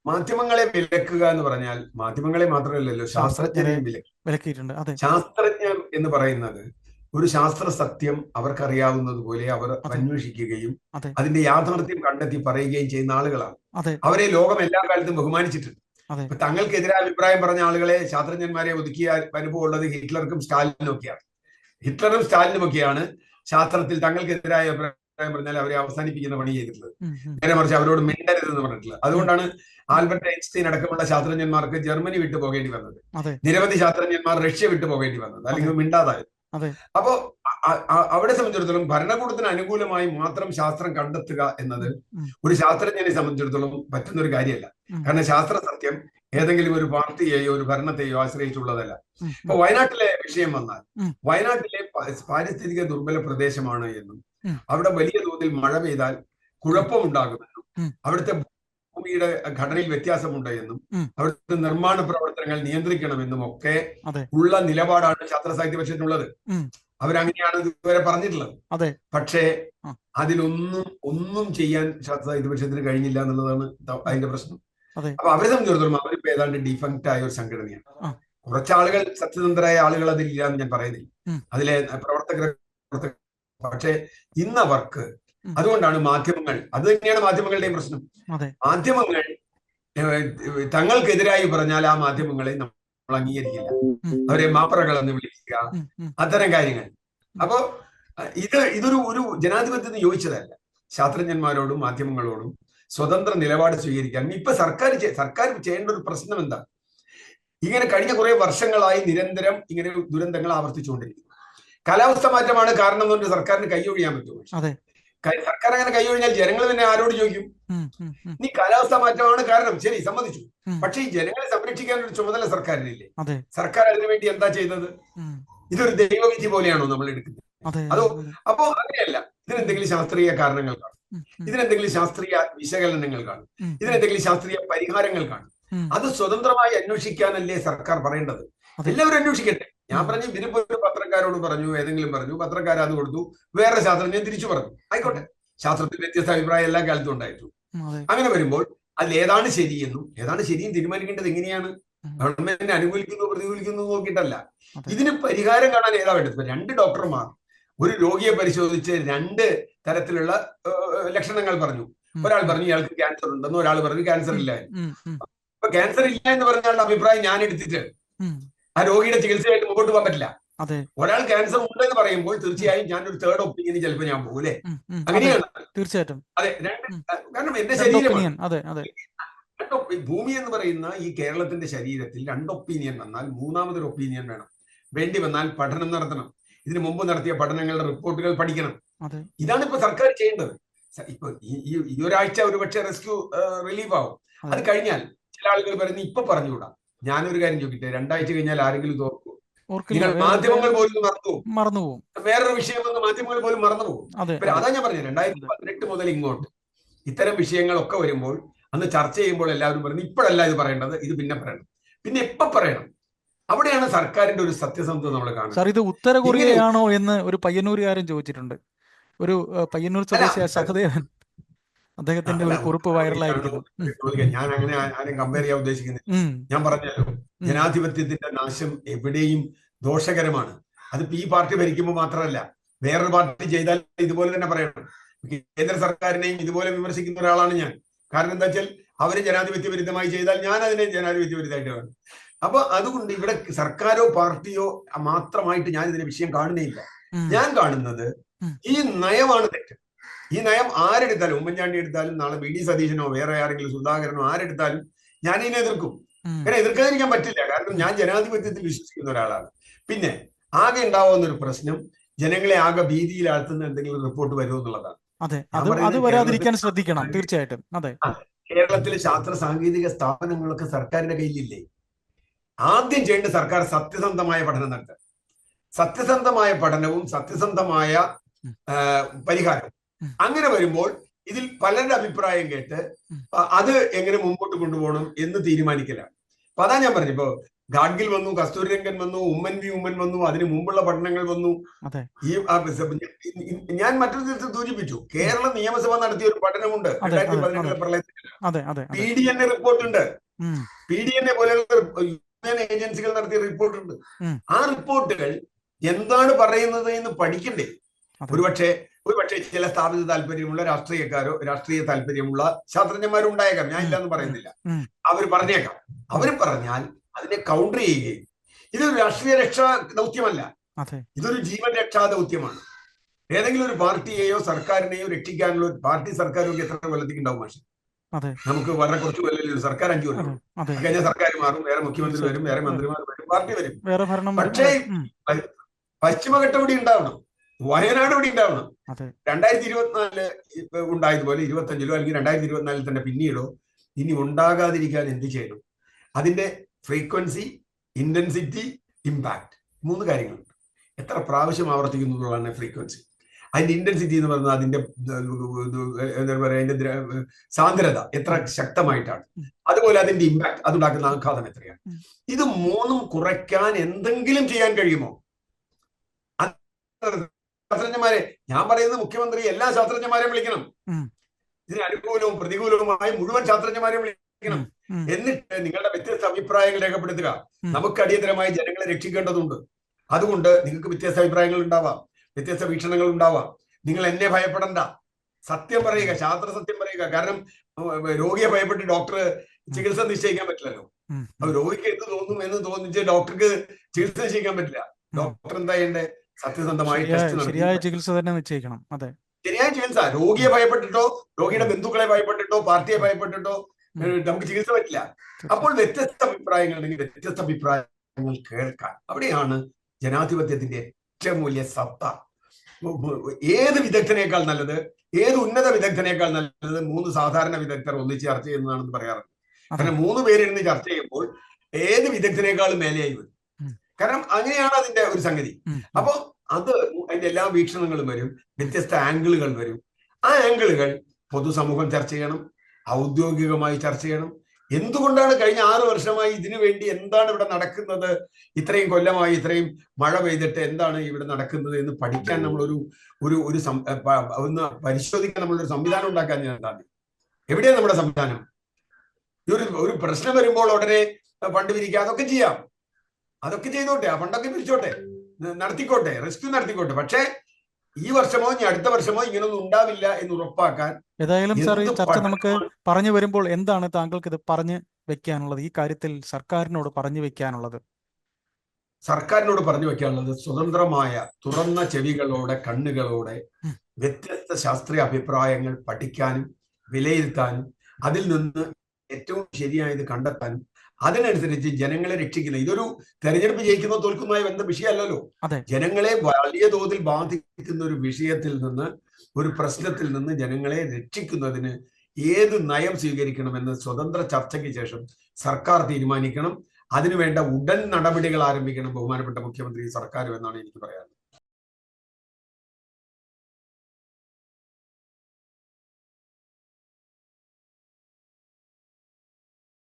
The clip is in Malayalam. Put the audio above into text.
മാധ്യമങ്ങളെ വിലക്കുക എന്ന് പറഞ്ഞാൽ മാധ്യമങ്ങളെ മാത്രമല്ലല്ലോ, ശാസ്ത്രജ്ഞരെയും വിലക്കിയിട്ടുണ്ട്. അതെ, ശാസ്ത്രജ്ഞർ എന്ന് പറയുന്നത് ഒരു ശാസ്ത്ര സത്യം അവർക്കറിയാവുന്നത് പോലെ അവർ അന്വേഷിക്കുകയും അതിന്റെ യാഥാർത്ഥ്യം കണ്ടെത്തി പറയുകയും ചെയ്യുന്ന ആളുകളാണ്. അവരെ ലോകം എല്ലാ കാലത്തും ബഹുമാനിച്ചിട്ടുണ്ട്. ഇപ്പൊ തങ്ങൾക്കെതിരായ അഭിപ്രായം പറഞ്ഞ ആളുകളെ, ശാസ്ത്രജ്ഞന്മാരെ ഒതുക്കിയ അനുഭവം ഉള്ളത് ഹിറ്റ്ലർക്കും സ്റ്റാലിനും ഒക്കെയാണ്. ഹിറ്റ്ലറും സ്റ്റാലിനും ഒക്കെയാണ് ശാസ്ത്രത്തിൽ തങ്ങൾക്കെതിരായ അഭിപ്രായം പറഞ്ഞാൽ അവരെ അവസാനിപ്പിക്കുന്ന പണി ചെയ്തിട്ടുള്ളത്. നേരെ മറിച്ച് അവരോട് മിണ്ടരുതെന്ന് പറഞ്ഞിട്ടുള്ളത്. അതുകൊണ്ടാണ് ആൽബർട്ട് ഐൻസ്റ്റീൻ അടക്കമുള്ള ശാസ്ത്രജ്ഞന്മാർക്ക് ജർമ്മനി വിട്ടു പോകേണ്ടി വന്നത്. നിരവധി ശാസ്ത്രജ്ഞന്മാർ റഷ്യ വിട്ടു പോകേണ്ടി വന്നത്, അല്ലെങ്കിൽ മിണ്ടാതായത്. അപ്പോ അവിടെ സംബന്ധിച്ചിടത്തോളം ഭരണകൂടത്തിന് അനുകൂലമായി മാത്രം ശാസ്ത്രം കണ്ടെത്തുക എന്നത് ഒരു ശാസ്ത്രജ്ഞനെ സംബന്ധിച്ചിടത്തോളം പറ്റുന്ന ഒരു കാര്യമല്ല. കാരണം ശാസ്ത്ര സത്യം ഏതെങ്കിലും ഒരു പാർട്ടിയെയോ ഒരു ഭരണത്തെയോ ആശ്രയിച്ചുള്ളതല്ല. ഇപ്പൊ വയനാട്ടിലെ വിഷയം വന്നാൽ, വയനാട്ടിലെ പാരിസ്ഥിതിക ദുർബല പ്രദേശമാണ് എന്നും അവിടെ വലിയ തോതിൽ മഴ പെയ്താൽ കുഴപ്പമുണ്ടാകുമെന്നും അവിടുത്തെ ഭൂമിയുടെ ഘടനയിൽ വ്യത്യാസമുണ്ട് എന്നും അവിടുത്തെ നിർമ്മാണ പ്രവർത്തനങ്ങൾ നിയന്ത്രിക്കണമെന്നും ഒക്കെ ഉള്ള നിലപാടാണ് ശാസ്ത്ര സാഹിത്യ പരിഷത്തിനുള്ളത്. അവരങ്ങനെയാണ് ഇതുവരെ പറഞ്ഞിട്ടുള്ളത്. പക്ഷേ അതിലൊന്നും ചെയ്യാൻ ശാസ്ത്ര സാഹിത്യ പരിഷത്തിന് കഴിഞ്ഞില്ല എന്നുള്ളതാണ് അതിന്റെ പ്രശ്നം. അപ്പൊ അവരെ സംബന്ധിച്ചിടത്തോളം അവരിപ്പോ ഏതാണ്ട് ഡിഫങ്ക്റ്റ് ആയ ഒരു സംഘടനയാണ്. കുറച്ചാളുകൾ സത്യസന്ധരായ ആളുകൾ അതിലില്ല എന്ന് ഞാൻ പറയുന്നില്ല, അതിലെ പ്രവർത്തകർ. പക്ഷെ ഇന്നവർക്ക് അതുകൊണ്ടാണ് മാധ്യമങ്ങൾ, അത് തന്നെയാണ് മാധ്യമങ്ങളുടെയും പ്രശ്നം. മാധ്യമങ്ങൾ തങ്ങൾക്കെതിരായി പറഞ്ഞാൽ ആ മാധ്യമങ്ങളെ നമ്മൾ അംഗീകരിക്കില്ല, അവരെ മാപ്പറകൾ എന്ന് വിളിക്കുക, അത്തരം കാര്യങ്ങൾ. അപ്പോ ഇതൊരു ജനാധിപത്യത്തിന് യോജിച്ചതല്ല. ശാസ്ത്രജ്ഞന്മാരോടും മാധ്യമങ്ങളോടും സ്വതന്ത്ര നിലപാട് സ്വീകരിക്കാൻ ഇപ്പൊ സർക്കാർ ചെയ്യേണ്ട ഒരു പ്രശ്നം എന്താ? ഇങ്ങനെ കഴിഞ്ഞ കുറെ വർഷങ്ങളായി നിരന്തരം ഇങ്ങനെ ദുരന്തങ്ങൾ ആവർത്തിച്ചുകൊണ്ടിരിക്കുന്നു. കാലാവസ്ഥ മാറ്റമാണ് കാരണം എന്നുകൊണ്ട് സർക്കാരിന് കൈയൊഴിയാൻ പറ്റുമോ? സർക്കാർ അങ്ങനെ കൈയൊഴിഞ്ഞാൽ ജനങ്ങൾ പിന്നെ ആരോട് ചോദിക്കും? നീ കാലാവസ്ഥ മാറ്റമാണ് കാരണം, ശരി, സമ്മതിച്ചു. പക്ഷെ ഈ ജനങ്ങളെ സംരക്ഷിക്കാൻ ഒരു ചുമതല സർക്കാരിനില്ലേ? സർക്കാർ അതിനുവേണ്ടി എന്താ ചെയ്തത്? ഇതൊരു ദൈവവിധി പോലെയാണോ നമ്മൾ എടുക്കുന്നത്? അപ്പോ അങ്ങനെയല്ല. ഇതിനെന്തെങ്കിലും ശാസ്ത്രീയ കാരണങ്ങൾ കാണും, ഇതിനെന്തെങ്കിലും ശാസ്ത്രീയ വിശകലനങ്ങൾ കാണും, ഇതിനെന്തെങ്കിലും ശാസ്ത്രീയ പരിഹാരങ്ങൾ കാണും. അത് സ്വതന്ത്രമായി അന്വേഷിക്കാനല്ലേ സർക്കാർ പറയേണ്ടത്? എല്ലാവരും അന്വേഷിക്കട്ടെ. ഞാൻ പറഞ്ഞു, ഇതിനിപ്പോ ഒരു പത്രക്കാരോട് പറഞ്ഞു, ഏതെങ്കിലും പറഞ്ഞു, പത്രക്കാർ അത് കൊടുത്തു, വേറെ ശാസ്ത്രജ്ഞൻ തിരിച്ചു പറഞ്ഞു, ആയിക്കോട്ടെ. ശാസ്ത്രത്തിൽ വ്യത്യസ്ത അഭിപ്രായം എല്ലാ കാലത്തും ഉണ്ടായിട്ടു. അങ്ങനെ വരുമ്പോൾ അതിൽ ഏതാണ് ശരിയെന്നും ഏതാണ് ശരിയും തീരുമാനിക്കേണ്ടത് എങ്ങനെയാണ്? ഗവൺമെന്റിനെ അനുകൂലിക്കുന്നു പ്രതികൂലിക്കുന്നു നോക്കിയിട്ടല്ല. ഇതിന് പരിഹാരം കാണാൻ ഏതാ വേണ്ടത്? ഇപ്പൊ 2 ഡോക്ടർമാർ ഒരു രോഗിയെ പരിശോധിച്ച് 2 തരത്തിലുള്ള ലക്ഷണങ്ങൾ പറഞ്ഞു. ഒരാൾ പറഞ്ഞു ഇയാൾക്ക് ക്യാൻസർ ഉണ്ടെന്ന്, ഒരാൾ പറഞ്ഞു ക്യാൻസർ ഇല്ല. ഇപ്പൊ ക്യാൻസർ ഇല്ല എന്ന് പറഞ്ഞാൽ അഭിപ്രായം ഞാൻ എടുത്തിട്ട് ആ രോഗിയുടെ ചികിത്സയായിട്ട് മുമ്പോട്ട് പോകാൻ പറ്റില്ല. ഒരാൾ ക്യാൻസർ ഉണ്ടെന്ന് പറയുമ്പോൾ തീർച്ചയായും ഞാൻ ഒരു തേർഡ് ഒപ്പീനിയന് ചിലപ്പോൾ ഞാൻ പോകൂലേ? അങ്ങനെയാണ് തീർച്ചയായിട്ടും. അതെ, കാരണം എന്റെ ശരീരമാണ്. ഭൂമി എന്ന് പറയുന്ന ഈ കേരളത്തിന്റെ ശരീരത്തിൽ 2 ഒപ്പീനിയൻ വന്നാൽ മൂന്നാമതൊരു ഒപ്പീനിയൻ വേണം. വേണ്ടി വന്നാൽ പഠനം നടത്തണം. ഇതിനു മുമ്പ് നടത്തിയ പഠനങ്ങളുടെ റിപ്പോർട്ടുകൾ പഠിക്കണം. ഇതാണ് ഇപ്പൊ സർക്കാർ ചെയ്യേണ്ടത്. ഇപ്പൊ ഈ ഒരാഴ്ച ഒരു പക്ഷേ റെസ്ക്യൂ റിലീഫ് ആവും. അത് കഴിഞ്ഞാൽ ചില ആളുകൾ പറയുന്നത് ഇപ്പൊ പറഞ്ഞുകൂടാ. ഞാനൊരു കാര്യം ചോദിക്കട്ടെ, 2 ആഴ്ച കഴിഞ്ഞാൽ ആരെങ്കിലും തോർക്കും? നിങ്ങൾ മാധ്യമങ്ങൾ പോലും മറന്നുപോകും. വേറൊരു വിഷയം വന്ന് മാധ്യമങ്ങൾ പോലും മറന്നുപോകും. അതാ ഞാൻ പറഞ്ഞത്, 2018 മുതൽ ഇങ്ങോട്ട് ഇത്തരം വിഷയങ്ങളൊക്കെ വരുമ്പോൾ അന്ന് ചർച്ച ചെയ്യുമ്പോൾ എല്ലാവരും പറയുന്നത് ഇപ്പോഴല്ല ഇത് പറയേണ്ടത്, ഇത് പിന്നെ പറയണം. പിന്നെ എപ്പോ പറയണം? അവിടെയാണ് സർക്കാരിന്റെ ഒരു സത്യസന്ധത നമ്മൾ കാണുന്നത്. സാർ, ഇത് ഉത്തര കൊറിയയാണോ എന്ന് ഒരു പയ്യന്നൂരുകാരൻ ചോദിച്ചിട്ടുണ്ട്. ഒരു പയ്യന്നൂർ സ്വദേശിയായ സഹദേവൻ, അദ്ദേഹത്തിന്റെ ഒരു കുറിപ്പ് വൈറലായിരിക്കുന്നു. ഞാൻ അങ്ങനെ ആരും കമ്പയർ ചെയ്യാൻ ഉദ്ദേശിക്കുന്നില്ല. ഞാൻ പറഞ്ഞല്ലോ, ജനാധിപത്യത്തിന്റെ നാശം എവിടെയും ദോഷകരമാണ്. അത് ഈ പാർട്ടി ഭരിക്കുമ്പോൾ മാത്രമല്ല, വേറൊരു പാർട്ടി ചെയ്താൽ ഇതുപോലെ തന്നെ പറയണം. കേന്ദ്ര സർക്കാരിനെയും ഇതുപോലെ വിമർശിക്കുന്ന ഒരാളാണ് ഞാൻ. കാരണം എന്താ വെച്ചാൽ അവര് ജനാധിപത്യ വിരുദ്ധമായി ചെയ്താൽ ഞാൻ അതിനെ ജനാധിപത്യ വിരുദ്ധമായിട്ട് കാണും. അപ്പൊ അതുകൊണ്ട് ഇവിടെ സർക്കാരോ പാർട്ടിയോ മാത്രമായിട്ട് ഞാൻ ഇതിനെ വിഷയം കാണുന്നില്ല. ഞാൻ കാണുന്നത് ഈ നയമാണ് തെറ്റ്. ഈ നയം ആരെടുത്താലും, ഉമ്മൻചാണ്ടി എടുത്താലും, നാളെ വി ഡി സതീശനോ വേറെ ആരെങ്കിലും സുധാകരനോ ആരെടുത്താലും ഞാൻ ഇതിനെ എതിർക്കും. കാരണം എതിർക്കാതിരിക്കാൻ പറ്റില്ല. കാരണം ഞാൻ ജനാധിപത്യത്തിൽ വിശ്വസിക്കുന്ന ഒരാളാണ്. പിന്നെ ആകെ ഉണ്ടാവുന്ന ഒരു പ്രശ്നം, ജനങ്ങളെ ആകെ ഭീതിയിലാഴ്ത്തുന്ന എന്തെങ്കിലും റിപ്പോർട്ട് വരുമോ എന്നുള്ളതാണ്. അത് വരാതിരിക്കാൻ ശ്രദ്ധിക്കണം തീർച്ചയായിട്ടും. അതെ, കേരളത്തിലെ ശാസ്ത്ര സാങ്കേതിക സ്ഥാപനങ്ങളൊക്കെ സർക്കാരിന്റെ കയ്യിലില്ലേ? ആദ്യം ചെയ്യേണ്ട സർക്കാർ സത്യസന്ധമായ പഠനം നടത്തുക. സത്യസന്ധമായ പഠനവും സത്യസന്ധമായ പരിഹാരവും. അങ്ങനെ വരുമ്പോൾ ഇതിൽ പലരുടെ അഭിപ്രായം കേട്ട് അത് എങ്ങനെ മുമ്പോട്ട് കൊണ്ടുപോകണം എന്ന് തീരുമാനിക്കലാണ്. അപ്പൊ അതാ ഞാൻ പറഞ്ഞു. ഇപ്പോ ഗാഡ്ഗിൽ വന്നു, കസ്തൂരിരംഗൻ വന്നു, ഉമ്മൻ വന്നു, അതിന് മുമ്പുള്ള പഠനങ്ങൾ വന്നു. ഞാൻ മറ്റൊരു ദിവസം സൂചിപ്പിച്ചു, കേരള നിയമസഭ നടത്തിയ ഒരു പഠനമുണ്ട് 2017 പ്രളയത്തിൽ. PDNA റിപ്പോർട്ടുണ്ട്. PDNA പോലെയുള്ള യുഎൻ ഏജൻസികൾ നടത്തിയ റിപ്പോർട്ടുണ്ട്. ആ റിപ്പോർട്ടുകൾ എന്താണ് പറയുന്നത് എന്ന് പഠിക്കണ്ടേ? ഒരുപക്ഷെ ചില സ്ഥാപിത താല്പര്യമുള്ള രാഷ്ട്രീയ താല്പര്യമുള്ള ശാസ്ത്രജ്ഞന്മാരും ഉണ്ടായേക്കാം, ഞാൻ ഇല്ലാന്ന് പറയുന്നില്ല. അവർ പറഞ്ഞേക്കാം. അവർ പറഞ്ഞാൽ അതിനെ കൗണ്ടർ ചെയ്യുകയും, ഇതൊരു രാഷ്ട്രീയ രക്ഷാ ദൗത്യമല്ല, ഇതൊരു ജീവൻ രക്ഷാ ദൗത്യമാണ്. ഏതെങ്കിലും ഒരു പാർട്ടിയെയോ സർക്കാരിനെയോ രക്ഷിക്കാനുള്ള ഒരു പാർട്ടി സർക്കാരൊക്കെ എത്ര കൊല്ലത്തേക്ക് ഉണ്ടാവും? പക്ഷെ നമുക്ക് വളരെ കുറച്ച് കൊല്ലം, സർക്കാർ 5 കൊല്ലം കഴിഞ്ഞ സർക്കാർ മാറും, വേറെ മുഖ്യമന്ത്രി വരും, വേറെ മന്ത്രിമാർ വരും, പാർട്ടി വരും. പക്ഷേ പശ്ചിമഘട്ട ഇവിടെ ഉണ്ടാവണം, വയനാട് ഇവിടെ ഉണ്ടാവണം. 2024 ഉണ്ടായതുപോലെ 25-ലോ അല്ലെങ്കിൽ 2024 തന്നെ പിന്നീടോ ഇനി ഉണ്ടാകാതിരിക്കാൻ എന്ത് ചെയ്യണം? അതിന്റെ ഫ്രീക്വൻസി, ഇന്റൻസിറ്റി, ഇമ്പാക്ട്, 3 കാര്യങ്ങളുണ്ട്. എത്ര പ്രാവശ്യം ആവർത്തിക്കുന്നു എന്നുള്ളതാണ് ഫ്രീക്വൻസി. അതിന്റെ ഇന്റൻസിറ്റി എന്ന് പറയുന്നത് അതിന്റെ എന്താ പറയുക, അതിന്റെ സാന്ദ്രത എത്ര ശക്തമായിട്ടാണ്. അതുപോലെ അതിന്റെ ഇമ്പാക്ട്, അതുണ്ടാക്കുന്ന ആഘാതം എത്രയാണ്. ഇത് 3ഉം കുറയ്ക്കാൻ എന്തെങ്കിലും ചെയ്യാൻ കഴിയുമോ? ശാസ്ത്രജ്ഞന്മാരെ, ഞാൻ പറയുന്നത് മുഖ്യമന്ത്രി എല്ലാ ശാസ്ത്രജ്ഞന്മാരെയും വിളിക്കണം, ഇതിന് അനുകൂലവും പ്രതികൂലവുമായി മുഴുവൻ ശാസ്ത്രജ്ഞന്മാരെയും വിളിക്കണം. എന്നിട്ട് നിങ്ങളുടെ വ്യത്യസ്ത അഭിപ്രായങ്ങൾ രേഖപ്പെടുത്തുക. നമുക്ക് അടിയന്തരമായി ജനങ്ങളെ രക്ഷിക്കേണ്ടതുണ്ട്. അതുകൊണ്ട് നിങ്ങൾക്ക് വ്യത്യസ്ത അഭിപ്രായങ്ങൾ ഉണ്ടാവാം, വ്യത്യസ്ത വീക്ഷണങ്ങൾ ഉണ്ടാവാം. നിങ്ങൾ എന്നെ ഭയപ്പെടണ്ട, സത്യം പറയുക, ശാസ്ത്ര സത്യം പറയുക. കാരണം രോഗിയെ ഭയപ്പെട്ട് ഡോക്ടർ ചികിത്സ നിശ്ചയിക്കാൻ പറ്റില്ലല്ലോ. അപ്പൊ രോഗിക്ക് എന്ത് തോന്നും എന്ന് തോന്നിച്ച് ഡോക്ടർക്ക് ചികിത്സ നിശ്ചയിക്കാൻ പറ്റില്ല. ഡോക്ടർ എന്താ ചെയ്യണ്ടേ? സത്യസന്ധമായി ശരിയായ ചികിത്സ തന്നെ നിശ്ചയിക്കണം. അതെ, ശരിയായ ചികിത്സ. രോഗിയെ ഭയപ്പെട്ടിട്ടോ, രോഗിയുടെ ബന്ധുക്കളെ ഭയപ്പെട്ടിട്ടോ, പാർട്ടിയെ ഭയപ്പെട്ടിട്ടോ നമുക്ക് ചികിത്സ പറ്റില്ല. അപ്പോൾ വ്യത്യസ്ത അഭിപ്രായങ്ങൾ ഉണ്ടെങ്കിൽ വ്യത്യസ്ത അഭിപ്രായങ്ങൾ കേൾക്കാൻ, അവിടെയാണ് ജനാധിപത്യത്തിന്റെ ഏറ്റവും വലിയ സത്ത. ഏത് വിദഗ്ധനേക്കാൾ നല്ലത്, ഏത് ഉന്നത വിദഗ്ധനേക്കാൾ നല്ലത് 3 സാധാരണ വിദഗ്ധർ ഒന്നിച്ച് ചർച്ച ചെയ്യുന്നതാണെന്ന് പറയാറുണ്ട്. കാരണം 3 പേരിരുന്ന് ചർച്ച ചെയ്യുമ്പോൾ ഏത് വിദഗ്ധനേക്കാളും മേലെയായി വരും. കാരണം അങ്ങനെയാണ് അതിന്റെ ഒരു സംഗതി. അപ്പോ അതിന്റെ എല്ലാ വീക്ഷണങ്ങളും വരും, വ്യത്യസ്ത ആംഗിളുകൾ വരും. ആ ആംഗിളുകൾ പൊതുസമൂഹം ചർച്ച ചെയ്യണം, ഔദ്യോഗികമായി ചർച്ച ചെയ്യണം. എന്തുകൊണ്ടാണ് കഴിഞ്ഞ 6 വർഷമായി ഇതിനു വേണ്ടി എന്താണ് ഇവിടെ നടക്കുന്നത്, ഇത്രയും കൊല്ലമായി ഇത്രയും മഴ പെയ്തിട്ട് എന്താണ് ഇവിടെ നടക്കുന്നത് എന്ന് പഠിക്കാൻ നമ്മളൊരു ഒന്ന് പരിശോധിക്കാൻ നമ്മളൊരു സംവിധാനം ഉണ്ടാക്കാൻ എന്താണ്? എവിടെയാണ് നമ്മുടെ സംവിധാനം? ഒരു പ്രശ്നം വരുമ്പോൾ ഉടനെ ഫണ്ട് പിരിക്കുക, അതൊക്കെ ചെയ്യാം, അതൊക്കെ ചെയ്തോട്ടെ, ആ ഫണ്ടൊക്കെ പിരിച്ചോട്ടെ, നടത്തിക്കോട്ടെ, റെസ്ക്യൂ നടത്തിക്കോട്ടെ. പക്ഷേ ഈ വർഷമോ ഇനി അടുത്ത വർഷമോ ഇങ്ങനൊന്നും ഉണ്ടാവില്ല എന്ന് ഉറപ്പാക്കാൻ. ഏതായാലും സാർ, ഈ ചർച്ച നമുക്ക് പറഞ്ഞു വരുമ്പോൾ എന്താണ് താങ്കൾക്ക് ഇത് പറഞ്ഞു വെക്കാനുള്ളത്, ഈ കാര്യത്തിൽ സർക്കാരിനോട് പറഞ്ഞു വെക്കാനുള്ളത്? സർക്കാരിനോട് പറഞ്ഞു വെക്കാനുള്ളത് സ്വതന്ത്രമായ തുറന്ന ചെവികളോടെ, കണ്ണുകളോടെ വ്യത്യസ്ത ശാസ്ത്രീയ അഭിപ്രായങ്ങൾ പഠിക്കാനും വിലയിരുത്താനും അതിൽ നിന്ന് ഏറ്റവും ശരിയായത് കണ്ടെത്താനും അതിനനുസരിച്ച് ജനങ്ങളെ രക്ഷിക്കുന്ന, ഇതൊരു തെരഞ്ഞെടുപ്പ് ജയിക്കുന്നോ തോൽക്കുന്നതായ ബന്ധ വിഷയമല്ലല്ലോ. ജനങ്ങളെ വലിയ തോതിൽ ബാധിക്കുന്ന ഒരു വിഷയത്തിൽ നിന്ന്, ഒരു പ്രശ്നത്തിൽ നിന്ന് ജനങ്ങളെ രക്ഷിക്കുന്നതിന് ഏത് നയം സ്വീകരിക്കണമെന്ന് സ്വതന്ത്ര ചർച്ചയ്ക്ക് ശേഷം സർക്കാർ തീരുമാനിക്കണം. അതിനുവേണ്ട ഉടൻ നടപടികൾ ആരംഭിക്കണം ബഹുമാനപ്പെട്ട മുഖ്യമന്ത്രി, സർക്കാരും എന്നാണ് എനിക്ക് പറയാനുള്ളത്.